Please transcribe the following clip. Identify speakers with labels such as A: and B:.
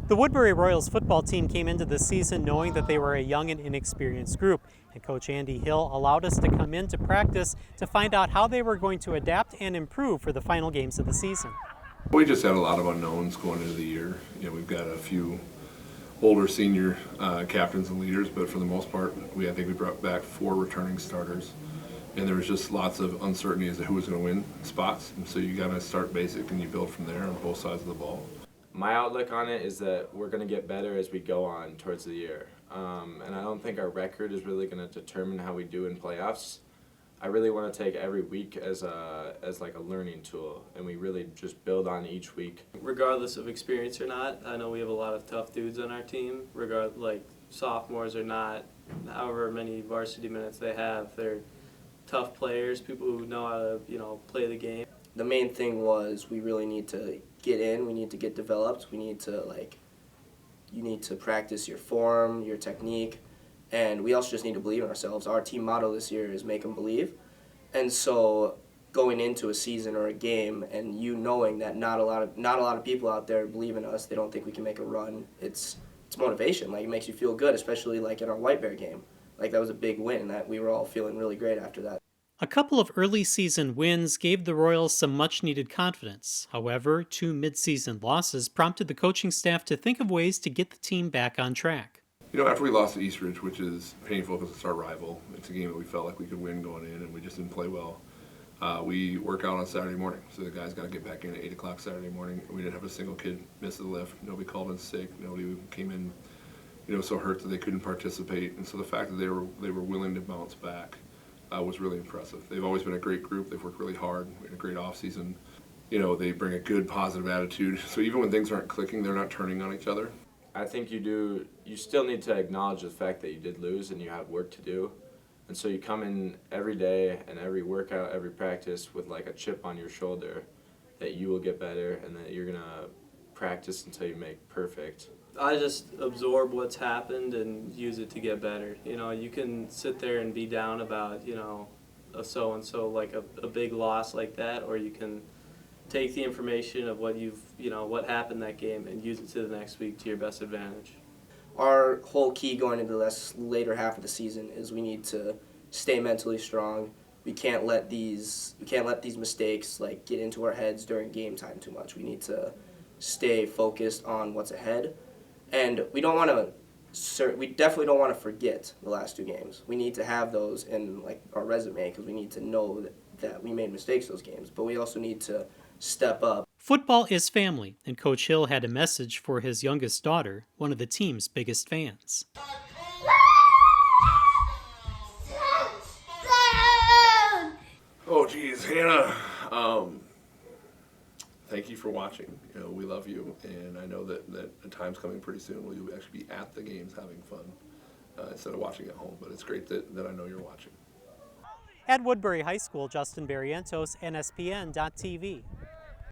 A: The Woodbury Royals football team came into the season knowing that they were a young and inexperienced group, and Coach Andy Hill allowed us to come in to practice to find out how they were going to adapt and improve for the final games of the season.
B: We just had a lot of unknowns going into the year. We've got a few older senior captains and leaders, but for the most part, I think we brought back 4 returning starters, and there was just lots of uncertainty as to who was going to win spots. And so you got to start basic and you build from there on both sides of the ball.
C: My outlook on it is that we're going to get better as we go on towards the year. And I don't think our record is really going to determine how we do in playoffs. I really want to take every week as like a learning tool, and we really just build on each week.
D: Regardless of experience or not, I know we have a lot of tough dudes on our team, like sophomores or not, however many varsity minutes they have. They're tough players, people who know how to, play the game.
E: The main thing was we really need to get in, we need to get developed, we need to you need to practice your form, your technique, and we also just need to believe in ourselves. Our team motto this year is make them believe, and so going into a season or a game and you knowing that not a lot of people out there believe in us, they don't think we can make a run, it's motivation. It makes you feel good, especially in our White Bear game. That was a big win, and that we were all feeling really great after that.
A: A couple of early season wins gave the Royals some much-needed confidence. However, 2 mid-season losses prompted the coaching staff to think of ways to get the team back on track.
B: After we lost to Eastridge, which is painful because it's our rival, it's a game that we felt like we could win going in, and we just didn't play well. We work out on Saturday morning, so the guys got to get back in at 8 o'clock Saturday morning. We didn't have a single kid miss the lift. Nobody called in sick. Nobody came in, so hurt that they couldn't participate. And so the fact that they were willing to bounce back was really impressive. They've always been a great group. They've worked really hard. We had a great off season. They bring a good, positive attitude. So even when things aren't clicking, they're not turning on each other.
C: I think you still need to acknowledge the fact that you did lose and you have work to do. And so you come in every day and every workout, every practice with a chip on your shoulder that you will get better and that you're going to practice until you make perfect.
D: I just absorb what's happened and use it to get better. You can sit there and be down about, a so-and-so, a big loss like that, or you can take the information of what what happened that game and use it to the next week to your best advantage.
E: Our whole key going into this later half of the season is we need to stay mentally strong. We can't let these mistakes get into our heads during game time too much. We need to stay focused on what's ahead. And we definitely don't want to forget the last 2 games. We need to have those in our resume because we need to know that we made mistakes those games. But we also need to step up.
A: Football is family, and Coach Hill had a message for his youngest daughter, one of the team's biggest fans.
B: Oh, geez, Hannah. Thank you for watching. We love you, and I know that a time's coming pretty soon where you'll actually be at the games having fun instead of watching at home. But it's great that I know you're watching.
A: At Woodbury High School, Justin Barrientos, NSPN.TV.